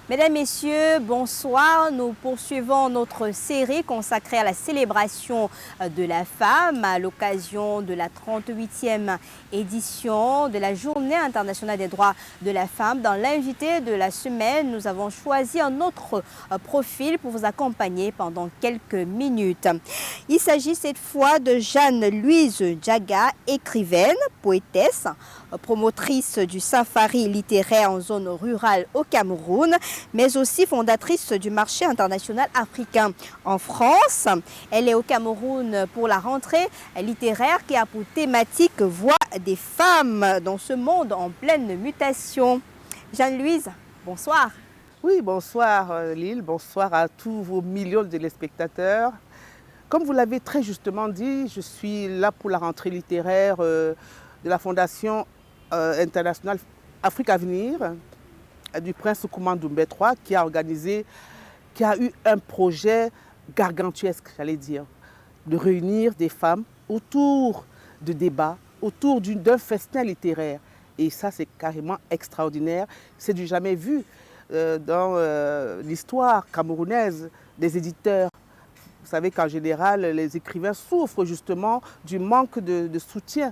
Mesdames, Messieurs, bonsoir. Nous poursuivons notre série consacrée à la célébration de la femme à l'occasion de la 38e édition de la Journée internationale des droits de la femme. Dans l'invité de la semaine, nous avons choisi un autre profil pour vous accompagner pendant quelques minutes. Il s'agit cette fois de Jeanne-Louise Djaga, écrivaine, poétesse, promotrice du safari littéraire en zone rurale au Cameroun, mais aussi fondatrice du marché international africain en France. Elle est au Cameroun pour la rentrée littéraire qui a pour thématique Voix des femmes dans ce monde en pleine mutation. Jeanne-Louise, bonsoir. Oui, bonsoir Lille, bonsoir à tous vos millions de téléspectateurs. Comme vous l'avez très justement dit, je suis là pour la rentrée littéraire de la Fondation internationale Afrique Avenir du prince Kouma Doumbé III qui a eu un projet gargantuesque, j'allais dire, de réunir des femmes autour de débats, autour d'un festin littéraire. Et ça, c'est carrément extraordinaire. C'est du jamais vu dans l'histoire camerounaise des éditeurs. Vous savez qu'en général, les écrivains souffrent justement du manque de soutien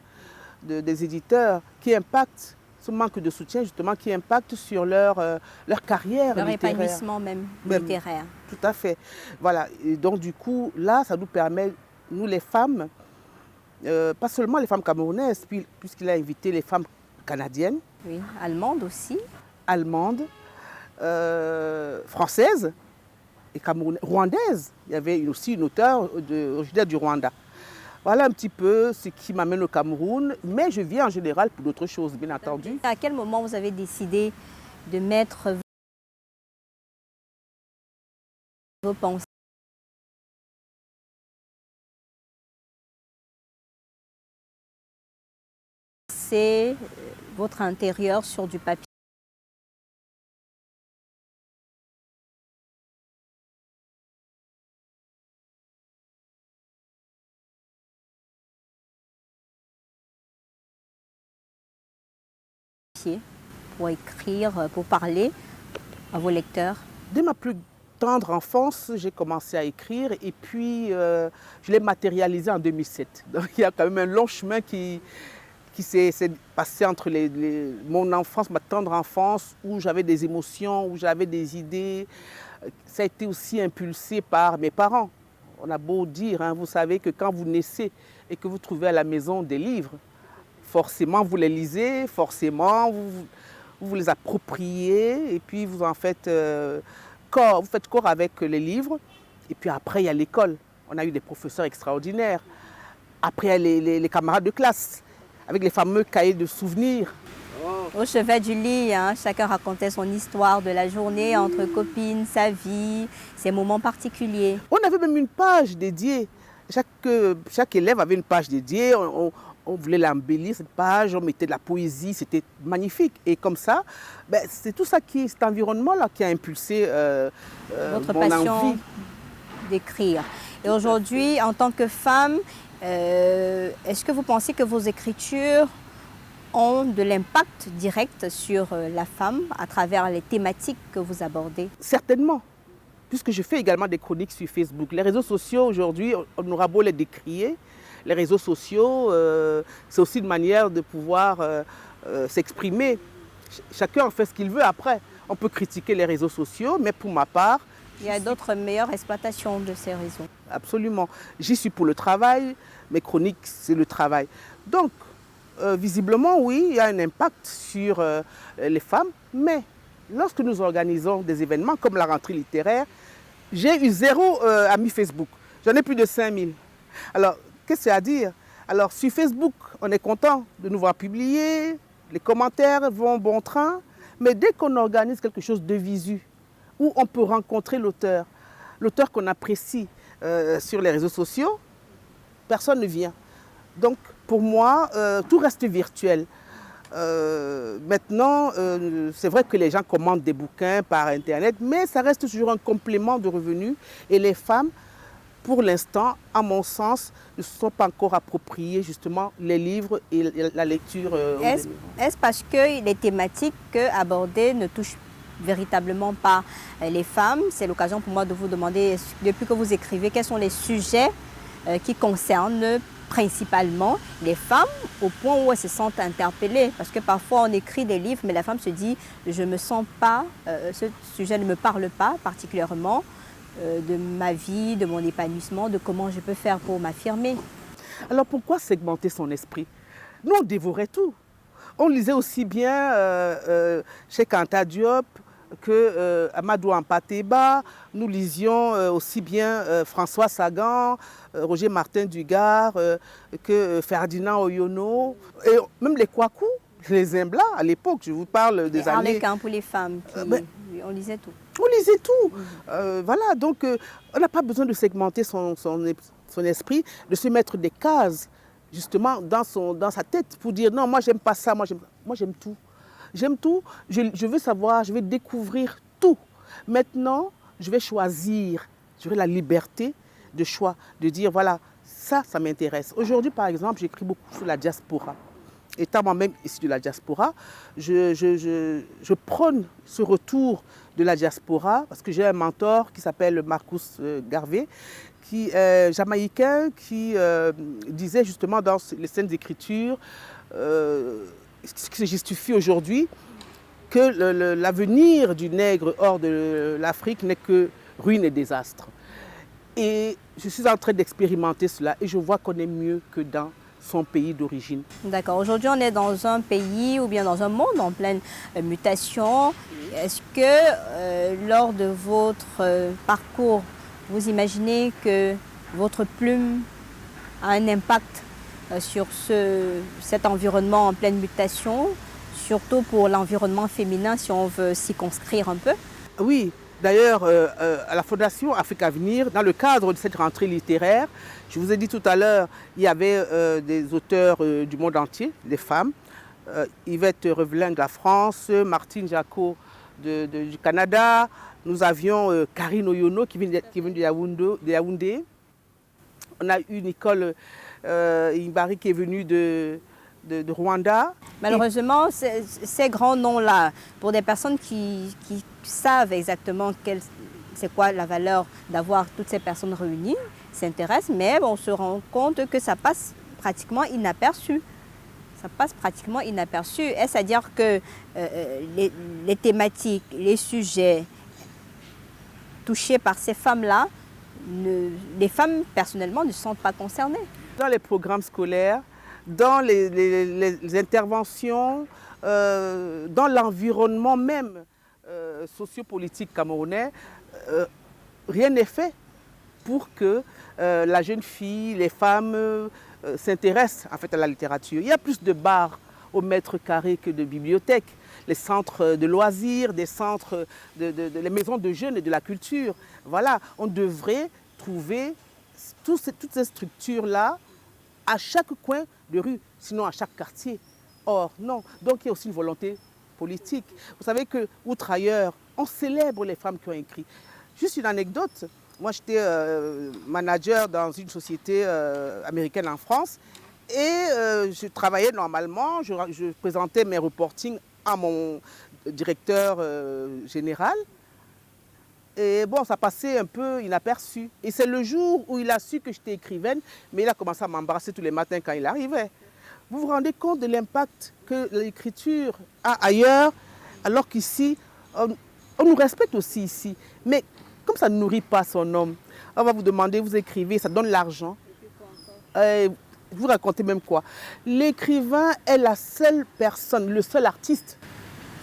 des éditeurs qui impacte, ce manque de soutien justement qui impacte sur leur carrière leur littéraire. Leur épanouissement même littéraire. Tout à fait. Voilà. Et donc du coup, là, ça nous permet, nous les femmes, pas seulement les femmes camerounaises, puisqu'il a invité les femmes canadiennes. Oui, allemandes aussi. Allemandes, françaises et rwandaises. Il y avait aussi une auteure originaire du Rwanda. Voilà un petit peu ce qui m'amène au Cameroun, mais je viens en général pour d'autres choses, bien entendu. À quel moment vous avez décidé de mettre vos pensées, votre intérieur sur du papier? Pour écrire, pour parler à vos lecteurs? Dès ma plus tendre enfance, j'ai commencé à écrire et puis je l'ai matérialisé en 2007. Donc il y a quand même un long chemin qui s'est passé entre mon enfance, ma tendre enfance, où j'avais des émotions, où j'avais des idées. Ça a été aussi impulsé par mes parents. On a beau dire, hein, vous savez que quand vous naissez et que vous trouvez à la maison des livres, forcément vous les lisez, forcément vous les appropriez et puis vous en faites corps, vous faites corps avec les livres. Et puis après, il y a l'école. On a eu des professeurs extraordinaires. Après, il y a les camarades de classe, avec les fameux cahiers de souvenirs. Au chevet du lit, hein, chacun racontait son histoire de la journée entre copines, sa vie, ses moments particuliers. On avait même une page dédiée. Chaque élève avait une page dédiée. On voulait l'embellir, cette page, on mettait de la poésie, c'était magnifique. Et comme ça, c'est tout ça, cet environnement-là qui a impulsé votre mon passion envie d'écrire. Et aujourd'hui, en tant que femme, est-ce que vous pensez que vos écritures ont de l'impact direct sur la femme à travers les thématiques que vous abordez? Certainement, puisque je fais également des chroniques sur Facebook. Les réseaux sociaux aujourd'hui, on aura beau les décrier, les réseaux sociaux, c'est aussi une manière de pouvoir s'exprimer. Chacun en fait ce qu'il veut après. On peut critiquer les réseaux sociaux, mais pour ma part... Il y a d'autres meilleures exploitations de ces réseaux. Absolument. J'y suis pour le travail, mes chroniques, c'est le travail. Donc, visiblement, oui, il y a un impact sur les femmes, mais lorsque nous organisons des événements comme la rentrée littéraire, j'ai eu 0 ami Facebook. J'en ai plus de 5000. Alors, qu'est-ce que c'est à dire? Alors, sur Facebook, on est content de nous voir publier, les commentaires vont bon train, mais dès qu'on organise quelque chose de visu, où on peut rencontrer l'auteur qu'on apprécie sur les réseaux sociaux, personne ne vient. Donc, pour moi, tout reste virtuel. Maintenant, c'est vrai que les gens commandent des bouquins par Internet, mais ça reste toujours un complément de revenus. Et les femmes, pour l'instant, à mon sens, ne se sont pas encore appropriées justement les livres et la lecture. Est-ce parce que les thématiques abordées ne touchent véritablement par les femmes. C'est l'occasion pour moi de vous demander, depuis que vous écrivez, quels sont les sujets qui concernent principalement les femmes au point où elles se sentent interpellées. Parce que parfois on écrit des livres, mais la femme se dit « je ne me sens pas, ce sujet ne me parle pas particulièrement de ma vie, de mon épanouissement, de comment je peux faire pour m'affirmer. » Alors pourquoi segmenter son esprit? Nous, on dévorait tout. On lisait aussi bien Cheikh Anta Diop que Amadou Hampâté-Bâ. Nous lisions aussi bien François Sagan, Roger Martin Dugard, que Ferdinand Oyono, et même les Kwaku, les Zimbla à l'époque. Je vous parle des années... Harlequin pour les femmes, on lisait tout. On lisait tout. Voilà, donc on n'a pas besoin de segmenter son esprit, de se mettre des cases justement dans sa tête pour dire non, moi j'aime pas ça, moi j'aime tout. J'aime tout, je veux savoir, je veux découvrir tout. Maintenant, je vais choisir, j'aurai la liberté de choix, de dire voilà, ça m'intéresse. Aujourd'hui, par exemple, j'écris beaucoup sur la diaspora. Étant moi-même issu de la diaspora, je prône ce retour de la diaspora parce que j'ai un mentor qui s'appelle Marcus Garvey, qui est jamaïcain, qui disait justement dans les scènes d'écriture, ce qui se justifie aujourd'hui, que l'avenir du nègre hors de l'Afrique n'est que ruine et désastre. Et je suis en train d'expérimenter cela et je vois qu'on est mieux que dans son pays d'origine. D'accord. Aujourd'hui, on est dans un pays ou bien dans un monde en pleine mutation. Est-ce que lors de votre parcours, vous imaginez que votre plume a un impact sur cet environnement en pleine mutation, surtout pour l'environnement féminin, si on veut s'y conscrire un peu? Oui, d'ailleurs, à la Fondation Afrique Avenir, dans le cadre de cette rentrée littéraire, je vous ai dit tout à l'heure, il y avait des auteurs du monde entier, des femmes, Yvette Revelin de la France, Martine Jacot du Canada, nous avions Karine Oyono qui vient de Yaoundé. On a eu Nicole Imbari qui est venue de Rwanda. Malheureusement, ces grands noms-là, pour des personnes qui savent exactement c'est quoi la valeur d'avoir toutes ces personnes réunies, s'intéressent, mais on se rend compte que ça passe pratiquement inaperçu. Ça passe pratiquement inaperçu. Est-ce à dire que les thématiques, les sujets touchés par ces femmes-là, les femmes personnellement ne se sentent pas concernées? Dans les programmes scolaires, dans les interventions, dans l'environnement même sociopolitique camerounais, rien n'est fait pour que la jeune fille, les femmes s'intéressent en fait à la littérature. Il y a plus de bars au mètre carré que de bibliothèques, les centres de loisirs, des centres, les maisons de jeunes et de la culture. Voilà, on devrait trouver toutes ces structures-là à chaque coin de rue, sinon à chaque quartier. Or, non. Donc, il y a aussi une volonté politique. Vous savez qu'outre ailleurs, on célèbre les femmes qui ont écrit. Juste une anecdote. Moi, j'étais manager dans une société américaine en France et je travaillais normalement, je présentais mes reportings à mon directeur général. Et bon, ça passait un peu inaperçu. Et c'est le jour où il a su que j'étais écrivaine, mais il a commencé à m'embrasser tous les matins quand il arrivait. Vous vous rendez compte de l'impact que l'écriture a ailleurs, alors qu'ici, on nous respecte aussi ici. Mais comme ça ne nourrit pas son homme, on va vous demander, vous écrivez, ça donne l'argent. Vous racontez même quoi? L'écrivain est la seule personne, le seul artiste.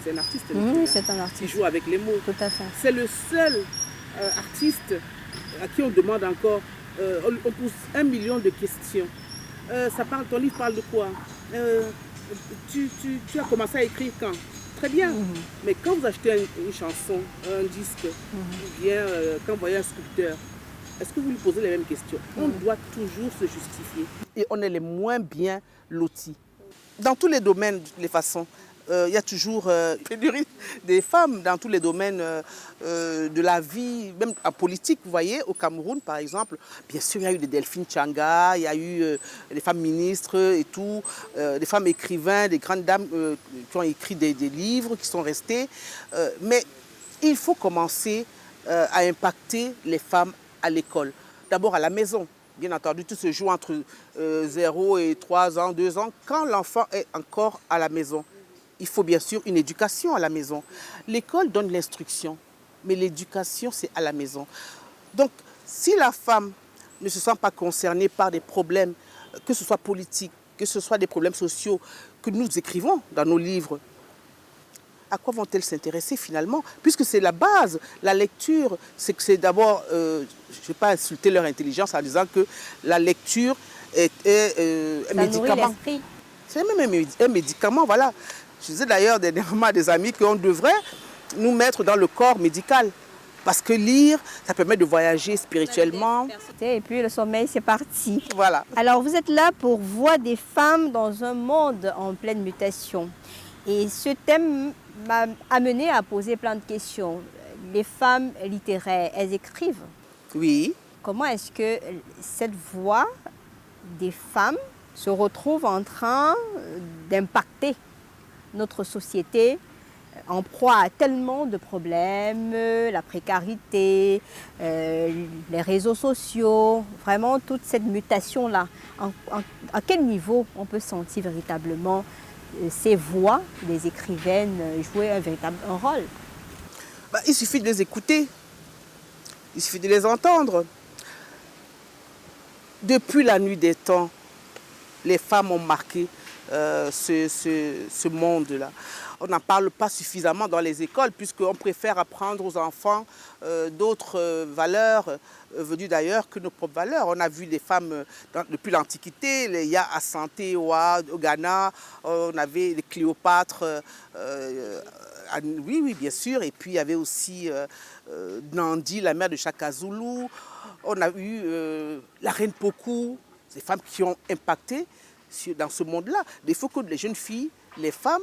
C'est un artiste. C'est un artiste. Qui joue avec les mots. Tout à fait. C'est le seul artiste à qui on demande encore, on pose 1 million de questions. Ton livre parle de quoi? Tu as commencé à écrire quand? Très bien. Mais quand vous achetez une chanson, un disque, ou bien quand vous voyez un sculpteur, est-ce que vous lui posez les mêmes questions? On doit toujours se justifier. Et on est les moins bien lotis. Dans tous les domaines, de toutes les façons, il y a toujours pénurie des femmes dans tous les domaines de la vie, même en politique, vous voyez, au Cameroun par exemple. Bien sûr, il y a eu des Delphine Changa, il y a eu des femmes ministres et tout, des femmes écrivains, des grandes dames qui ont écrit des livres, qui sont restées. Mais il faut commencer à impacter les femmes à l'école. D'abord à la maison. Bien entendu, tout se joue entre 0 et 3 ans, 2 ans, quand l'enfant est encore à la maison. Il faut bien sûr une éducation à la maison. L'école donne l'instruction, mais l'éducation, c'est à la maison. Donc, si la femme ne se sent pas concernée par des problèmes, que ce soit politiques, que ce soit des problèmes sociaux que nous écrivons dans nos livres, à quoi vont-elles s'intéresser finalement? Puisque c'est la base, la lecture, c'est d'abord, je ne vais pas insulter leur intelligence en disant que la lecture est un médicament. C'est même un médicament, voilà. Je disais d'ailleurs dernièrement à des amis qu'on devrait nous mettre dans le corps médical. Parce que lire, ça permet de voyager spirituellement. Et puis le sommeil, c'est parti. Voilà. Alors vous êtes là pour Voix des femmes dans un monde en pleine mutation. Et ce thème m'a amené à poser plein de questions. Les femmes littéraires, elles écrivent. Oui. Comment est-ce que cette voix des femmes se retrouve en train d'impacter notre société en proie à tellement de problèmes, la précarité, les réseaux sociaux, vraiment toute cette mutation-là. À quel niveau on peut sentir véritablement ces voix des écrivaines jouer un rôle? Il suffit de les écouter, il suffit de les entendre. Depuis la nuit des temps, les femmes ont marqué ce monde-là. On n'en parle pas suffisamment dans les écoles puisqu'on préfère apprendre aux enfants d'autres valeurs venues d'ailleurs que nos propres valeurs. On a vu des femmes depuis l'Antiquité, il y a Assanté au Ghana, on avait les Cléopâtres, oui, bien sûr, et puis il y avait aussi Nandi, la mère de Shaka Zulu, on a eu la reine Pokou, des femmes qui ont impacté dans ce monde-là. Il faut que les jeunes filles, les femmes,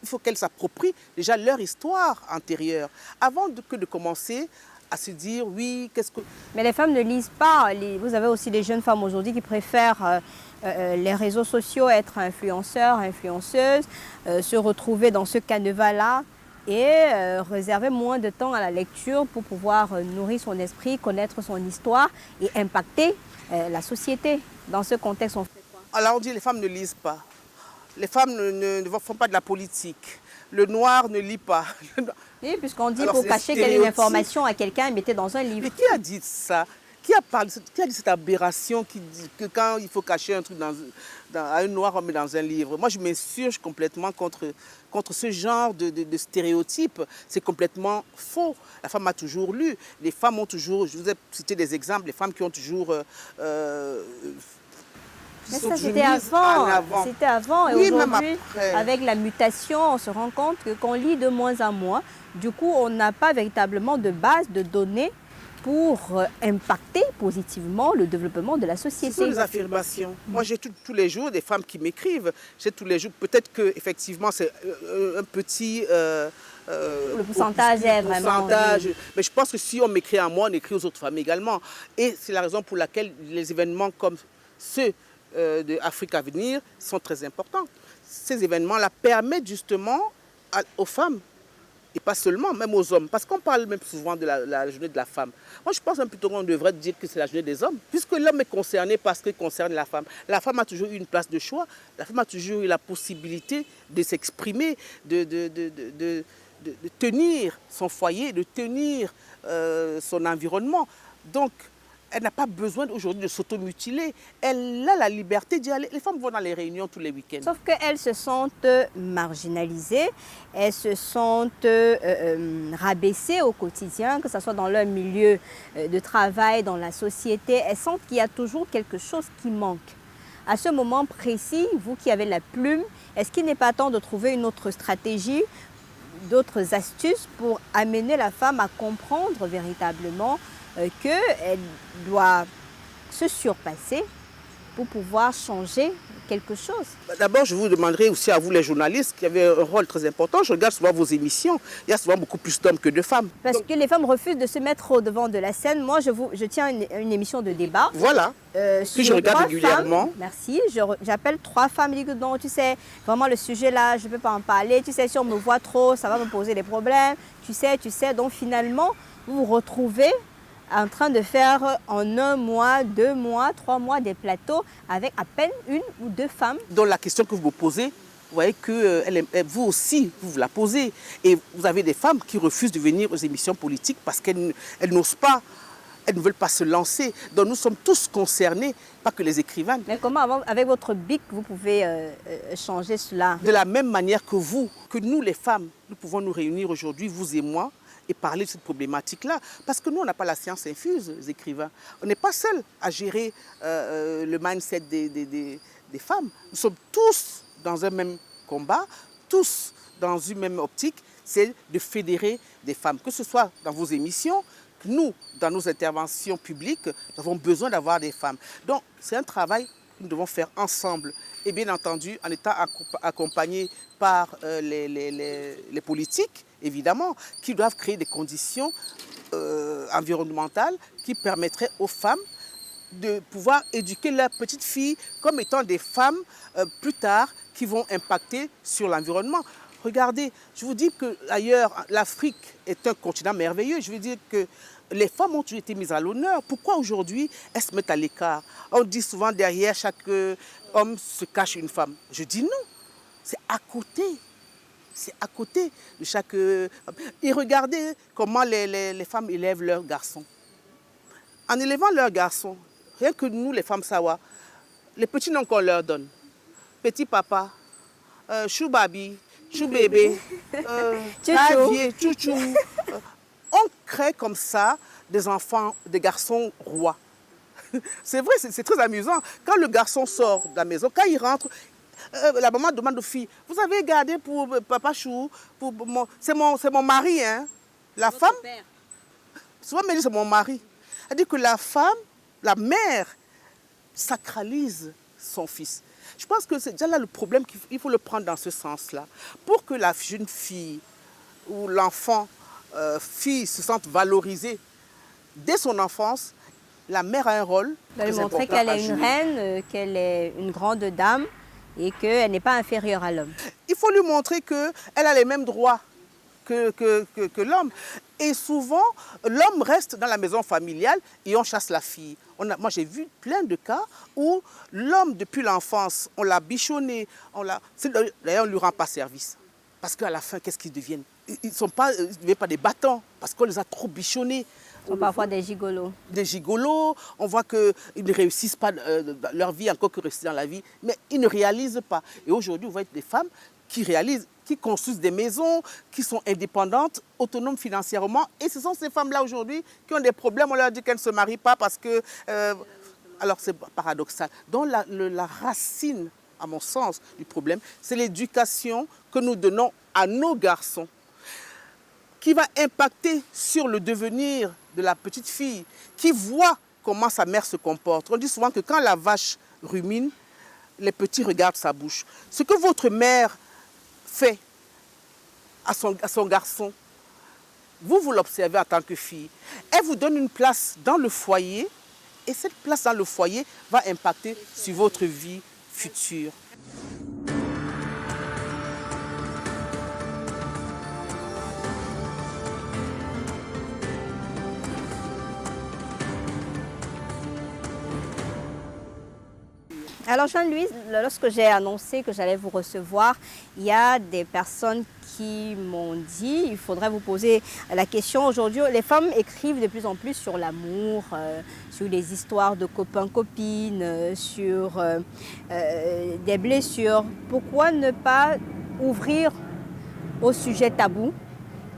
il faut qu'elles s'approprient déjà leur histoire antérieure avant de commencer à se dire oui, qu'est-ce que... Mais les femmes ne lisent pas. Vous avez aussi des jeunes femmes aujourd'hui qui préfèrent les réseaux sociaux, être influenceurs, influenceuses, se retrouver dans ce canevas-là et réserver moins de temps à la lecture pour pouvoir nourrir son esprit, connaître son histoire et impacter la société. Dans ce contexte, on fait quoi? Alors on dit que les femmes ne lisent pas. Les femmes ne font pas de la politique. Le noir ne lit pas. Oui, puisqu'on dit pour cacher quelle information à quelqu'un, mettez dans un livre. Mais qui a dit ça? Qui a dit cette aberration qui dit que quand il faut cacher un truc à un noir, on met dans un livre? Moi, je m'insurge complètement contre ce genre de stéréotypes. C'est complètement faux. La femme a toujours lu. Les femmes ont toujours, je vous ai cité des exemples, les femmes qui ont toujours... Mais ça, c'était avant. C'était avant. Et oui, aujourd'hui, avec la mutation, on se rend compte qu'on lit de moins en moins. Du coup, on n'a pas véritablement de base de données pour impacter positivement le développement de la société. Ce sont des affirmations. Moi, j'ai tous les jours des femmes qui m'écrivent. J'ai tous les jours, peut-être qu'effectivement, c'est un petit... le pourcentage est vraiment... Mais je pense que si on m'écrit à moi, on écrit aux autres femmes également. Et c'est la raison pour laquelle les événements comme ceux de Afrique à venir sont très importants. Ces événements-là permettent justement aux femmes, et pas seulement, même aux hommes, parce qu'on parle même souvent de la journée de la femme. Moi, je pense plutôt qu'on devrait dire que c'est la journée des hommes, puisque l'homme est concerné parce qu'il concerne la femme. La femme a toujours eu une place de choix, la femme a toujours eu la possibilité de s'exprimer, de tenir son foyer, de tenir son environnement. Donc, elle n'a pas besoin aujourd'hui de s'automutiler. Elle a la liberté d'y aller. Les femmes vont dans les réunions tous les week-ends. Sauf qu'elles se sentent marginalisées, elles se sentent rabaissées au quotidien, que ce soit dans leur milieu de travail, dans la société. Elles sentent qu'il y a toujours quelque chose qui manque. À ce moment précis, vous qui avez la plume, est-ce qu'il n'est pas temps de trouver une autre stratégie, d'autres astuces pour amener la femme à comprendre véritablement qu'elle doit se surpasser pour pouvoir changer quelque chose. D'abord, je vous demanderai aussi à vous les journalistes qui avez un rôle très important. Je regarde souvent vos émissions. Il y a souvent beaucoup plus d'hommes que de femmes. Parce que les femmes refusent de se mettre au devant de la scène. Moi, je tiens une émission de débat. Voilà. Que je regarde régulièrement. Femmes, merci. J'appelle 3 femmes. Je dis que non, tu sais, vraiment le sujet là, je ne peux pas en parler. Tu sais, si on me voit trop, ça va me poser des problèmes. Tu sais. Donc finalement, vous vous retrouvez en train de faire en 1 mois, 2 mois, 3 mois des plateaux avec à peine 1 ou 2 femmes. Donc la question que vous me posez, vous voyez que vous aussi, vous la posez. Et vous avez des femmes qui refusent de venir aux émissions politiques parce qu'elles n'osent pas, elles ne veulent pas se lancer. Donc nous sommes tous concernés, pas que les écrivains. Mais comment, avec votre BIC, vous pouvez changer cela? De la même manière que vous, que nous les femmes, nous pouvons nous réunir aujourd'hui, vous et moi, et parler de cette problématique-là. Parce que nous, on n'a pas la science infuse, les écrivains. On n'est pas seuls à gérer le mindset des femmes. Nous sommes tous dans un même combat, tous dans une même optique, c'est de fédérer des femmes. Que ce soit dans vos émissions, que nous, dans nos interventions publiques, nous avons besoin d'avoir des femmes. Donc, c'est un travail que nous devons faire ensemble. Et bien entendu, en étant accompagnés par les politiques, évidemment, qui doivent créer des conditions environnementales qui permettraient aux femmes de pouvoir éduquer leurs petites filles comme étant des femmes plus tard qui vont impacter sur l'environnement. Regardez, je vous dis qu'ailleurs, l'Afrique est un continent merveilleux. Je veux dire que les femmes ont toujours été mises à l'honneur. Pourquoi aujourd'hui elles se mettent à l'écart? On dit souvent derrière chaque homme se cache une femme. Je dis non, c'est à côté. C'est à côté de chaque... Et regardez comment les femmes élèvent leurs garçons. En élevant leurs garçons, rien que nous, les femmes Sawa, les petits noms qu'on leur donne, petit papa, chou babi, chou bébé, chouchou. On crée comme ça des enfants, des garçons rois. C'est vrai, c'est très amusant. Quand le garçon sort de la maison, quand il rentre, la maman demande aux filles, vous avez gardé pour papa Chou, c'est mon mari, hein. La femme, souvent elle dit c'est mon mari. Elle dit que la femme, la mère, sacralise son fils. Je pense que c'est déjà là le problème, qu'il faut le prendre dans ce sens-là. Pour que la jeune fille ou l'enfant, fille se sente valorisée dès son enfance, la mère a un rôle. Vous allez montrer qu'elle est une reine, qu'elle est une grande dame et qu'elle n'est pas inférieure à l'homme. Il faut lui montrer qu'elle a les mêmes droits que l'homme. Et souvent, l'homme reste dans la maison familiale et on chasse la fille. Moi, j'ai vu plein de cas où l'homme, depuis l'enfance, on l'a bichonné. D'ailleurs, on ne lui rend pas service. Parce qu'à la fin, qu'est-ce qu'ils deviennent? Ils ne deviennent pas des battants parce qu'on les a trop bichonnés. Ils sont parfois des gigolos. Des gigolos, on voit qu'ils ne réussissent pas leur vie, encore que réussir dans la vie, mais ils ne réalisent pas. Et aujourd'hui, vous voyez des femmes qui réalisent, qui construisent des maisons, qui sont indépendantes, autonomes financièrement. Et ce sont ces femmes-là aujourd'hui qui ont des problèmes. On leur dit qu'elles ne se marient pas parce que... alors c'est paradoxal. Donc la racine, à mon sens, du problème, c'est l'éducation que nous donnons à nos garçons, qui va impacter sur le devenir de la petite fille, qui voit comment sa mère se comporte. On dit souvent que quand la vache rumine, les petits regardent sa bouche. Ce que votre mère fait à son garçon, vous l'observez en tant que fille. Elle vous donne une place dans le foyer et cette place dans le foyer va impacter sur votre vie future. Alors Jeanne-Louise, lorsque j'ai annoncé que j'allais vous recevoir, il y a des personnes qui m'ont dit, il faudrait vous poser la question aujourd'hui. Les femmes écrivent de plus en plus sur l'amour, sur les histoires de copains-copines, sur des blessures. Pourquoi ne pas ouvrir aux sujets tabous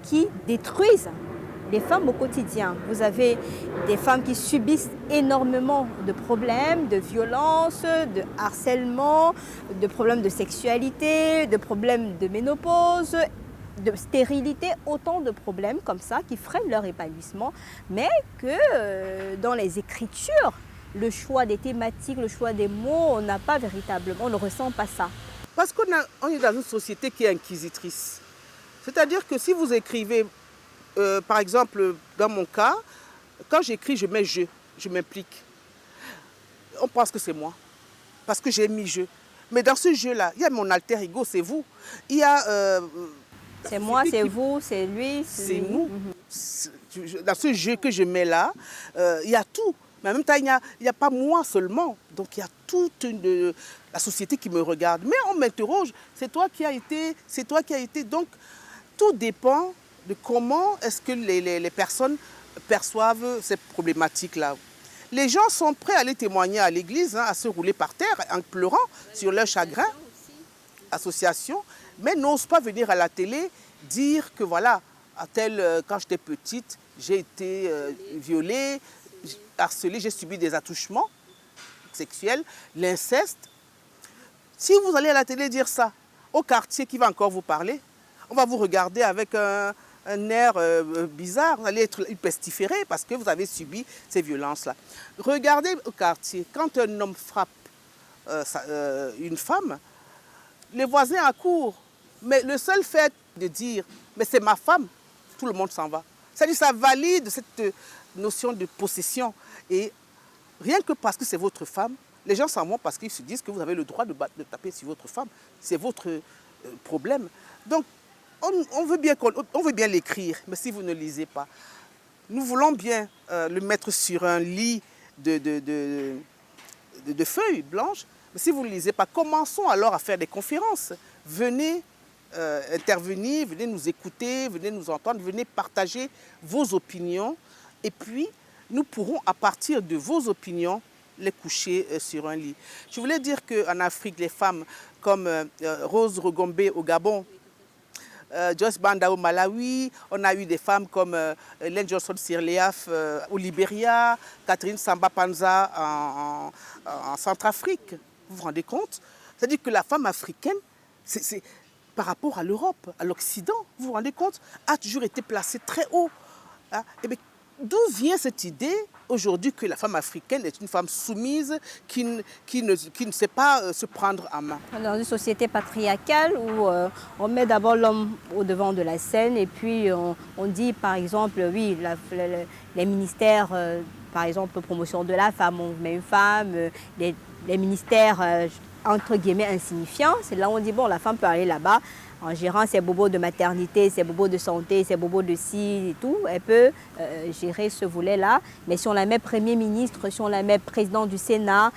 qui détruisent les femmes au quotidien? Vous avez des femmes qui subissent énormément de problèmes, de violences, de harcèlement, de problèmes de sexualité, de problèmes de ménopause, de stérilité, autant de problèmes comme ça qui freinent leur épanouissement, mais que dans les écritures, le choix des thématiques, le choix des mots, on n'a pas véritablement, on ne ressent pas ça. Parce qu'on est dans une société qui est inquisitrice. C'est-à-dire que si vous écrivez, par exemple, dans mon cas, quand j'écris, je mets je m'implique. On pense que c'est moi, parce que j'ai mis je. Mais dans ce jeu-là, il y a mon alter ego, c'est vous. Il y a... c'est moi, c'est vous, c'est lui. C'est nous. Dans ce jeu que je mets là, il y a tout. Mais en même temps, il n'y a pas moi seulement. Donc il y a toute la société qui me regarde. Mais on m'interroge, c'est toi qui as été, c'est toi qui as été. Donc tout dépend de comment est-ce que les personnes perçoivent cette problématique-là. Les gens sont prêts à aller témoigner à l'église, hein, à se rouler par terre en pleurant sur leur chagrin, association, mais n'osent pas venir à la télé dire que voilà, quand j'étais petite, j'ai été violée, harcelée, j'ai subi des attouchements sexuels, l'inceste. Si vous allez à la télé dire ça, au quartier qui va encore vous parler, on va vous regarder avec un air bizarre, vous allez être pestiféré parce que vous avez subi ces violences-là. Regardez au quartier, quand un homme frappe une femme, les voisins accourent. Mais le seul fait de dire « mais c'est ma femme », tout le monde s'en va. C'est-à-dire ça valide cette notion de possession. Et rien que parce que c'est votre femme, les gens s'en vont parce qu'ils se disent que vous avez le droit de taper sur votre femme. C'est votre problème. Donc, on veut bien l'écrire, mais si vous ne lisez pas, nous voulons bien le mettre sur un lit de feuilles blanches, mais si vous ne lisez pas, commençons alors à faire des conférences. Venez intervenir, venez nous écouter, venez nous entendre, venez partager vos opinions. Et puis, nous pourrons, à partir de vos opinions, les coucher sur un lit. Je voulais dire qu'en Afrique, les femmes comme Rose Rugombe au Gabon, Joyce Banda au Malawi, on a eu des femmes comme Hélène Johnson Sirleaf au Libéria, Catherine Samba Panza en Centrafrique. Vous vous rendez compte? C'est-à-dire que la femme africaine, c'est par rapport à l'Europe, à l'Occident, vous vous rendez compte, a toujours été placée très haut. Hein? Et bien, d'où vient cette idée aujourd'hui que la femme africaine est une femme soumise qui ne sait pas se prendre en main? Dans une société patriarcale où on met d'abord l'homme au devant de la scène et puis on dit par exemple, oui, les ministères, par exemple, promotion de la femme, on met une femme, les ministères entre guillemets insignifiants, c'est là où on dit bon, la femme peut aller là-bas en gérant ses bobos de maternité, ses bobos de santé, ses bobos de ci et tout, elle peut gérer ce volet-là. Mais si on la met Premier ministre, si on la met président du Sénat,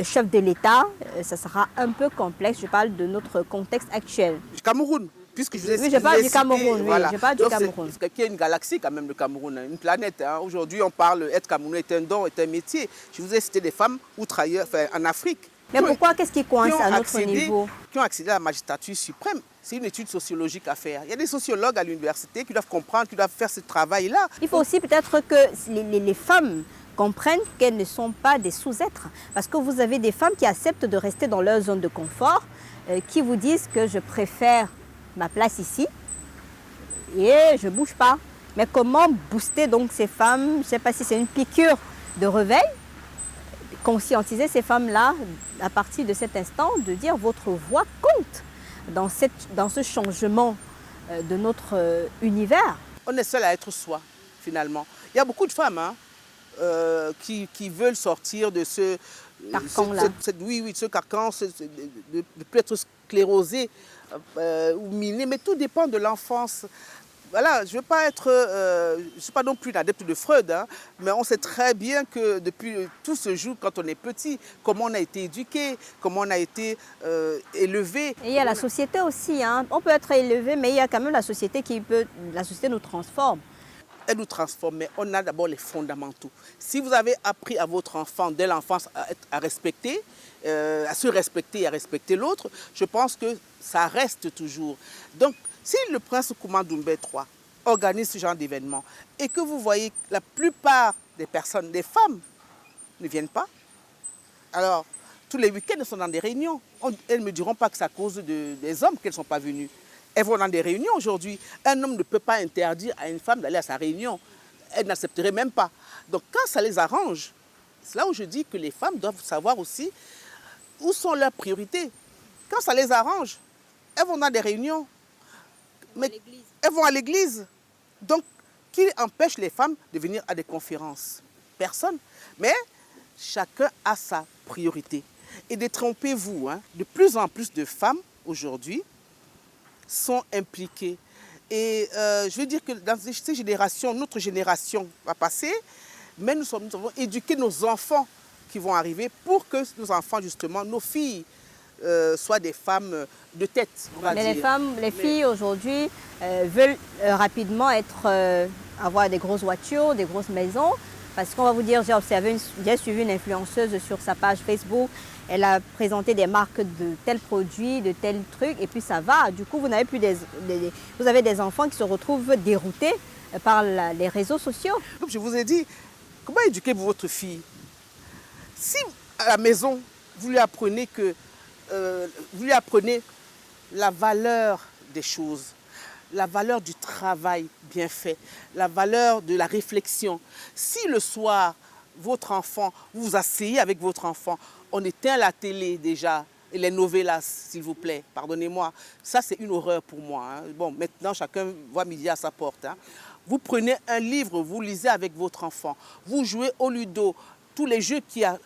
chef de l'État, ça sera un peu complexe. Je parle de notre contexte actuel. Du Cameroun, puisque je vous ai Oui, je parle du Cameroun. Voilà. Oui, je parle du Cameroun. Parce qu'il y a une galaxie quand même, le Cameroun, une planète. Hein. Aujourd'hui, on parle être Camerounais est un don, est un métier. Je vous ai cité des femmes outre-ailleurs, enfin, en Afrique. Mais pourquoi, qu'est-ce qui coince à notre niveau? Qui ont accédé à la magistrature suprême. C'est une étude sociologique à faire. Il y a des sociologues à l'université qui doivent comprendre, qui doivent faire ce travail-là. Il faut aussi peut-être que les femmes comprennent qu'elles ne sont pas des sous-êtres. Parce que vous avez des femmes qui acceptent de rester dans leur zone de confort, qui vous disent que je préfère ma place ici et je ne bouge pas. Mais comment booster donc ces femmes? Je ne sais pas si c'est une piqûre de réveil, conscientiser ces femmes-là à partir de cet instant, de dire votre voix compte dans ce changement de notre univers. On est seul à être soi, finalement. Il y a beaucoup de femmes qui veulent sortir de ce carcan-là. Ce carcan, de plus être sclérosé ou miné, mais tout dépend de l'enfance. Voilà, je ne veux pas être, je suis pas non plus une adepte de Freud, hein, mais on sait très bien que depuis tout se joue quand on est petit, comment on a été éduqué, comment on a été élevé. Et il y a la société aussi, hein. On peut être élevé, mais il y a quand même la société la société nous transforme. Elle nous transforme, mais on a d'abord les fondamentaux. Si vous avez appris à votre enfant dès l'enfance à respecter, à se respecter et à respecter l'autre, je pense que ça reste toujours. Donc, si le prince Kouma Doumbé III organise ce genre d'événement et que vous voyez que la plupart des personnes, des femmes, ne viennent pas, alors tous les week-ends, elles sont dans des réunions. Elles ne me diront pas que c'est à cause des hommes qu'elles ne sont pas venues. Elles vont dans des réunions aujourd'hui. Un homme ne peut pas interdire à une femme d'aller à sa réunion. Elle n'accepterait même pas. Donc quand ça les arrange, C'est là où je dis que les femmes doivent savoir aussi où sont leurs priorités. Quand ça les arrange, elles vont dans des réunions, mais elles vont à l'église. Donc, qui empêche les femmes de venir à des conférences? Personne. Mais chacun a sa priorité. Et détrompez-vous, hein, de plus en plus de femmes aujourd'hui sont impliquées. Et je veux dire que dans ces générations, notre génération va passer, mais nous avons éduqué nos enfants qui vont arriver pour que nos enfants, justement, nos filles, soient des femmes de tête, on va dire. Les filles aujourd'hui veulent rapidement avoir des grosses voitures, des grosses maisons. Parce qu'on va vous dire, j'ai suivi une influenceuse sur sa page Facebook. Elle a présenté des marques de tels produits, de tels trucs, et puis ça va. Du coup, vous avez des enfants qui se retrouvent déroutés par les réseaux sociaux. Comme je vous ai dit, comment éduquez-vous votre fille? Si à la maison, vous lui apprenez la valeur des choses, la valeur du travail bien fait, la valeur de la réflexion. Si le soir, votre enfant, vous vous asseyez avec votre enfant, on éteint la télé déjà, et les novellas, s'il vous plaît, pardonnez-moi, ça c'est une horreur pour moi. Hein. Bon, maintenant chacun voit midi à sa porte. Hein. Vous prenez un livre, vous lisez avec votre enfant, vous jouez au ludo, tous les jeux qu'il y a.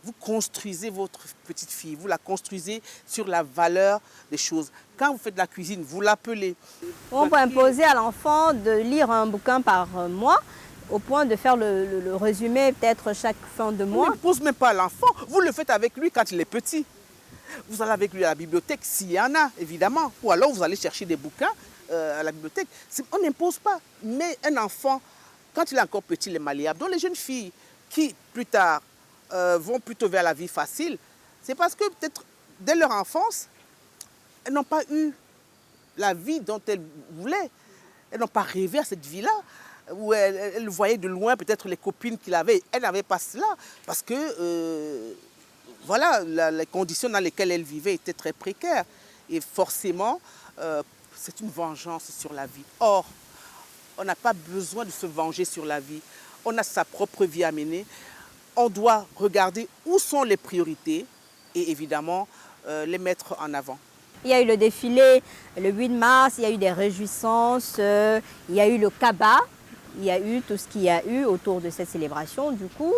Vous construisez votre petite fille, vous la construisez sur la valeur des choses. Quand vous faites de la cuisine, vous l'appelez. On peut imposer à l'enfant de lire un bouquin par mois, au point de faire le résumé peut-être chaque fin de mois. On n'impose même pas à l'enfant, vous le faites avec lui quand il est petit. Vous allez avec lui à la bibliothèque, s'il y en a, évidemment. Ou alors vous allez chercher des bouquins à la bibliothèque. On n'impose pas. Mais un enfant, quand il est encore petit, il est malléable. Donc les jeunes filles qui, plus tard, vont plutôt vers la vie facile, c'est parce que peut-être dès leur enfance, elles n'ont pas eu la vie dont elles voulaient. Elles n'ont pas rêvé à cette vie-là, où elles voyaient de loin peut-être les copines qu'il avait. Elles n'avaient pas cela, parce que voilà, les conditions dans lesquelles elles vivaient étaient très précaires. Et forcément, c'est une vengeance sur la vie. Or, on n'a pas besoin de se venger sur la vie. On a sa propre vie à mener. On doit regarder où sont les priorités et évidemment les mettre en avant. Il y a eu le défilé le 8 mars, il y a eu des réjouissances, il y a eu le Kaba, il y a eu tout ce qu'il y a eu autour de cette célébration. Du coup,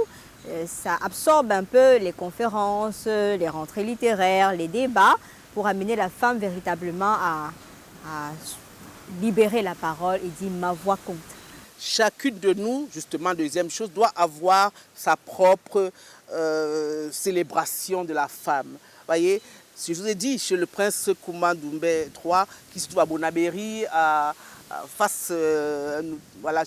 ça absorbe un peu les conférences, les rentrées littéraires, les débats pour amener la femme véritablement à libérer la parole et dire « ma voix compte ». Chacune de nous, justement, deuxième chose, doit avoir sa propre célébration de la femme. Vous voyez, si je vous ai dit, chez le prince Kouma Doumbé III, qui se trouve à Bonabéry, face, voilà.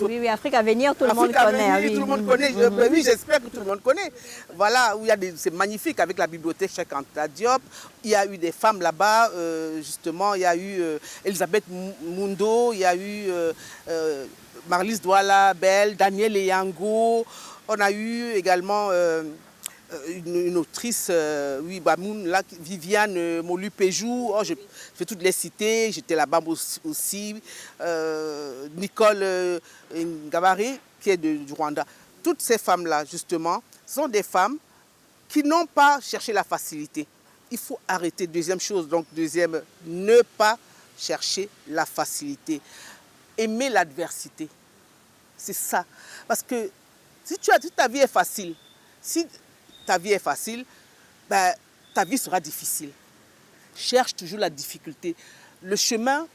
Oui, Afrique à venir, tout le monde connaît. Oui, tout le monde connaît. Oui, j'espère que tout le monde connaît. Voilà, où c'est magnifique avec la bibliothèque Cheikh Anta Diop. Il y a eu des femmes là-bas, justement. Il y a eu Elisabeth Mundo, il y a eu Marlise Douala Bell, Daniel Eyango. On a eu également une autrice, oui, Bamoun, là, Viviane Molu-Péjou. Oh, je vais toutes les citer, j'étais là-bas aussi. Nicole Ngabari, qui est du Rwanda. Toutes ces femmes-là, justement, sont des femmes qui n'ont pas cherché la facilité. Il faut arrêter. Deuxième chose, donc deuxième, ne pas chercher la facilité. Aimer l'adversité. C'est ça. Parce que si ta vie est facile, si ta vie est facile, ben, ta vie sera difficile. Cherche toujours la difficulté. Le chemin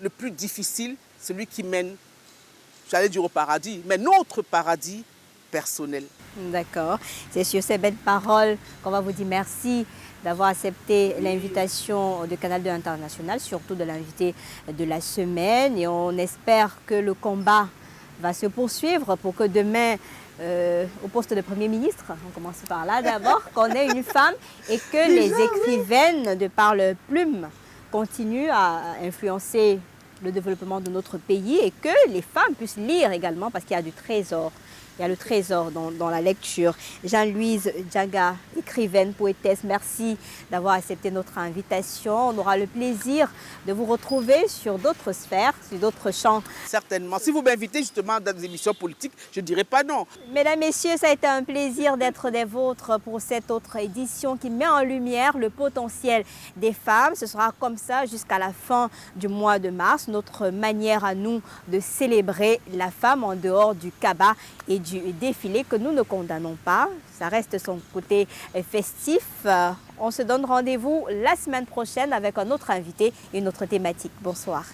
le plus difficile, c'est celui qui mène, j'allais dire au paradis, mais notre paradis personnel. D'accord. C'est sur ces belles paroles qu'on va vous dire merci d'avoir accepté l'invitation de Canal 2 International, surtout de l'invité de la semaine. Et on espère que le combat va se poursuivre pour que demain, au poste de Premier ministre, on commence par là d'abord, qu'on ait une femme et que les écrivaines, de par leur plume, continuent à influencer le développement de notre pays et que les femmes puissent lire également parce qu'il y a du trésor. Il y a le trésor dans la lecture. Jean-Louise Diaga, écrivaine, poétesse, merci d'avoir accepté notre invitation. On aura le plaisir de vous retrouver sur d'autres sphères, sur d'autres champs. Certainement. Si vous m'invitez justement dans des émissions politiques, je ne dirai pas non. Mesdames, Messieurs, ça a été un plaisir d'être des vôtres pour cette autre édition qui met en lumière le potentiel des femmes. Ce sera comme ça jusqu'à la fin du mois de mars, notre manière à nous de célébrer la femme en dehors du cabas et du défilé que nous ne condamnons pas. Ça reste son côté festif. On se donne rendez-vous la semaine prochaine avec un autre invité et une autre thématique. Bonsoir.